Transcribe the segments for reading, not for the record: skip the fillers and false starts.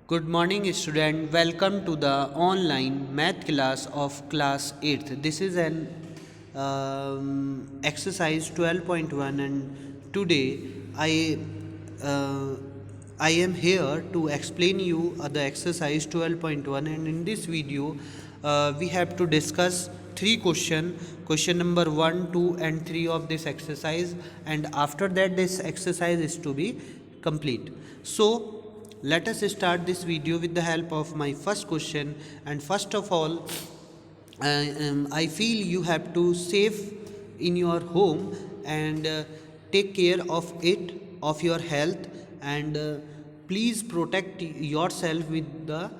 Good morning, student. Welcome to the online math class of class 8th. This is an exercise 12.1, and today I uh, I am here to explain you the exercise 12.1. And in this video, we have to discuss three question number 1, 2, and 3 of this exercise, and after that this exercise is to be complete. So let us start this video with the help of my first question. And first of all, I feel you have to save in your home and take care of it, of your health, and please protect yourself with the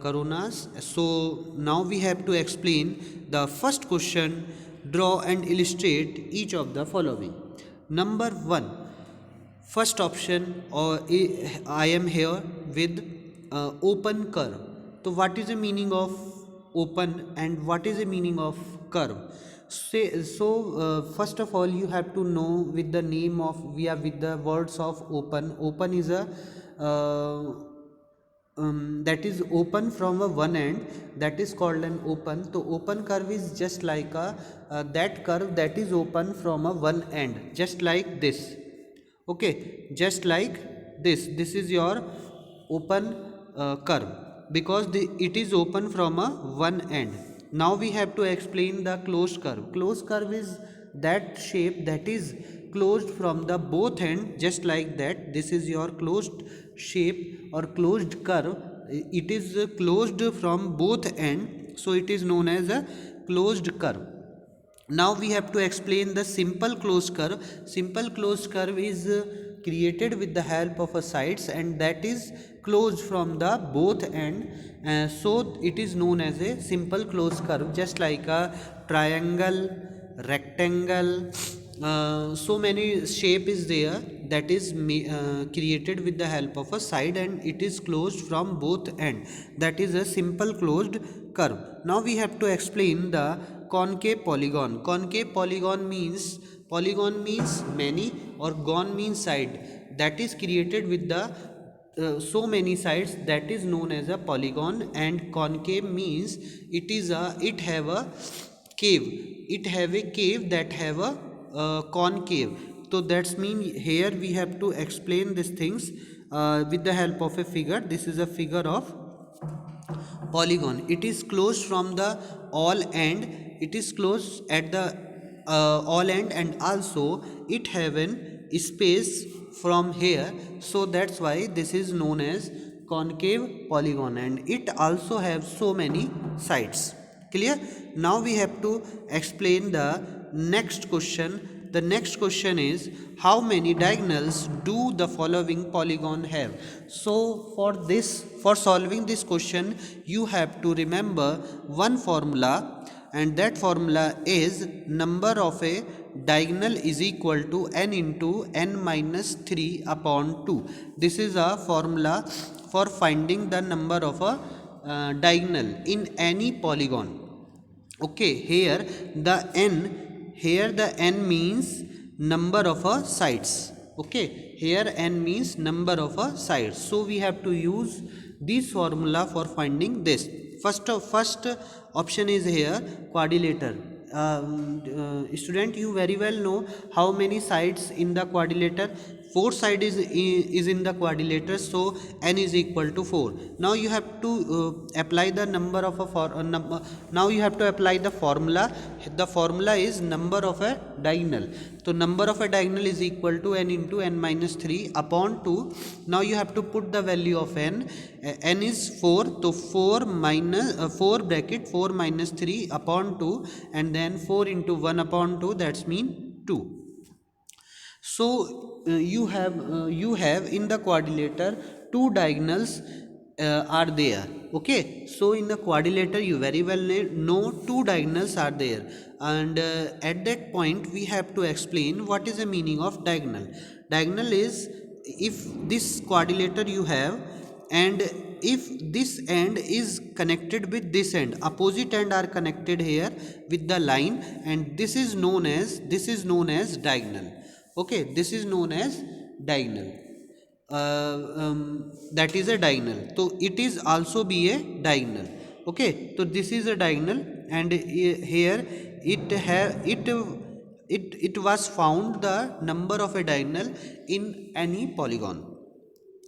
coronas. So now we have to explain the first question. Draw and illustrate each of the following. Number 1, first option, or I am here with open curve. So what is the meaning of open and what is the meaning of curve? First of all, you have to know with the name of, we are with the words of open. Open is a that is open from a one end, that is called an open. So open curve is just like a that curve that is open from a one end, just like this. Okay, just like this is your open curve, because it is open from a one end. Now we have to explain the closed curve. Closed curve is that shape that is closed from the both end, just like that. This is your closed shape or closed curve. It is closed from both end, so it is known as a closed curve. Now we have to explain the simple closed curve. Simple closed curve is created with the help of a sides, and that is closed from the both end, so it is known as a simple closed curve, just like a triangle, rectangle. So many shape is there that is created with the help of a side, and it is closed from both end. That is a simple closed curve. Now we have to explain the concave polygon. Concave polygon means many, or gon means side, that is created with the so many sides, that is known as a polygon. And concave means it have a cave, it have a cave that have a concave. So that's mean here we have to explain these things with the help of a figure. This is a figure of polygon. It is closed from the all end, it is closed at the all end, and also it have an space from here, so that's why this is known as concave polygon, and it also have so many sides. Clear? Now we have to explain the next question. The next question is, how many diagonals do the following polygon have? So for solving this question, you have to remember one formula, and that formula is number of a diagonal is equal to n into n minus 3 upon 2. This is a formula for finding the number of a diagonal in any polygon. Okay, here the n means number of a sides. Okay, here n means number of a sides, so we have to use this formula for finding this. First option is here quadrilateral. Student, you very well know how many sides in the quadrilateral. Four side is in the quadrilateral, so n is equal to 4. Now you have to apply the number of a now you have to apply the formula. The formula is number of a diagonal. So number of a diagonal is equal to n into n minus 3 upon 2. Now you have to put the value of n. N is 4, so 4 minus 4 bracket 4 minus 3 upon 2, and then 4 into 1 upon 2, that's mean 2. So you have in the quadrilateral two diagonals are there. Okay, so in the quadrilateral you very well know two diagonals are there, and at that point we have to explain what is the meaning of diagonal. Diagonal is, if this quadrilateral you have, and if this end is connected with this end, opposite end are connected here with the line, and this is known as diagonal. Okay, this is known as diagonal. that is a diagonal, so it is also be a diagonal. Okay, so this is a diagonal, and here it was found the number of a diagonal in any polygon.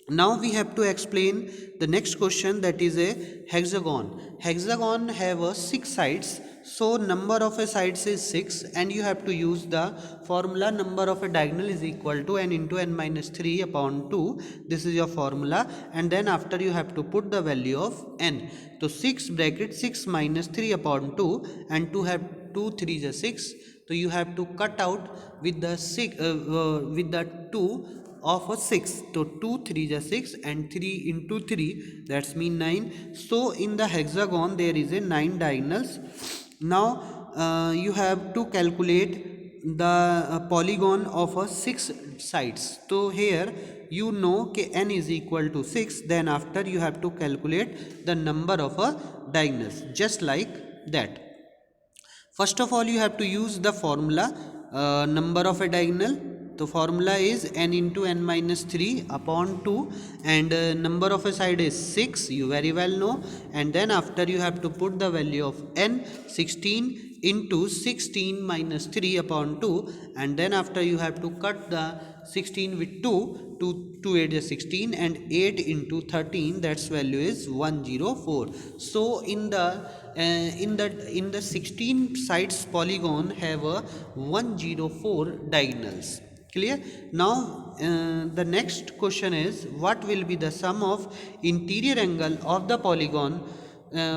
Now we have to explain the next question, that is a hexagon. Hexagon have a 6 sides, so number of a sides is 6, and you have to use the formula number of a diagonal is equal to n into n minus 3 upon 2. This is your formula, and then after you have to put the value of n. So 6 bracket 6 minus 3 upon 2, and 2 have 2 3 is 6, so you have to cut out with the 6 with the 2 of a 6, so 2 3 is 6, and 3 into 3, that's mean 9. So in the hexagon there is a 9 diagonals. Now you have to calculate the polygon of a 6 sides. So here you know n is equal to 6, then after you have to calculate the number of a diagonals, just like that. First of all, you have to use the formula number of a diagonal. The formula is n into n minus 3 upon 2, and number of a side is 6, you very well know, and then after you have to put the value of n, 16 into 16 minus 3 upon 2, and then after you have to cut the 16 with 2, 2 8 is 16, and 8 into 13, that's value is 104. So in the 16 sides polygon have a 104 diagonals. Clear? Now the next question is, what will be the sum of interior angle of the polygon?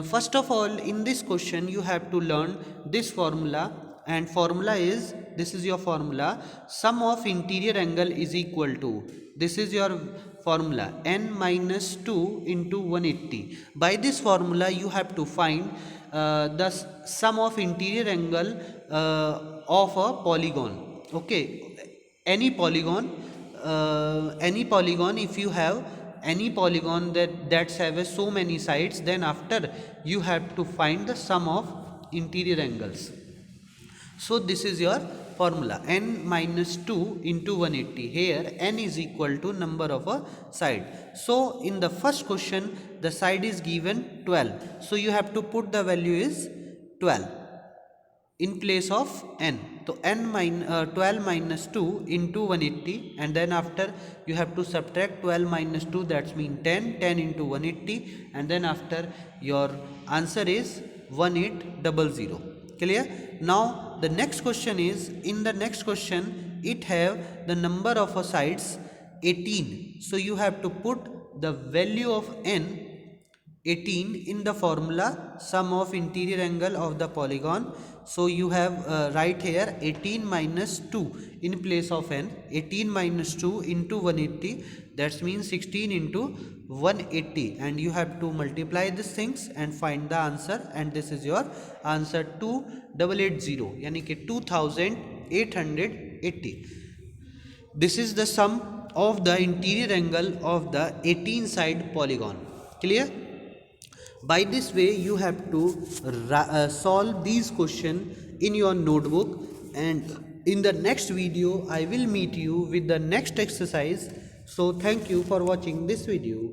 First of all, in this question you have to learn this formula, and formula is, this is your formula, sum of interior angle is equal to, this is your formula, n minus 2 into 180. By this formula you have to find the sum of interior angle of a polygon. Okay, any polygon, if you have any polygon that's have so many sides, then after you have to find the sum of interior angles. So this is your formula, n minus 2 into 180. Here n is equal to number of a side. So in the first question the side is given 12, so you have to put the value is 12 in place of n. So 12 minus 2 into 180, and then after you have to subtract 12 minus 2, that's mean 10, 10 into 180, and then after your answer is 1800. Clear? Now the next question is, in the next question it have the number of sides 18, so you have to put the value of n 18 in the formula sum of interior angle of the polygon. So you have right here 18 minus 2 in place of n, 18 minus 2 into 180, that means 16 into 180, and you have to multiply these things and find the answer, and this is your answer 2880, yani ki 2880. This is the sum of the interior angle of the 18 side polygon. Clear? By this way you have to solve these questions in your notebook, and in the next video I will meet you with the next exercise. So thank you for watching this video.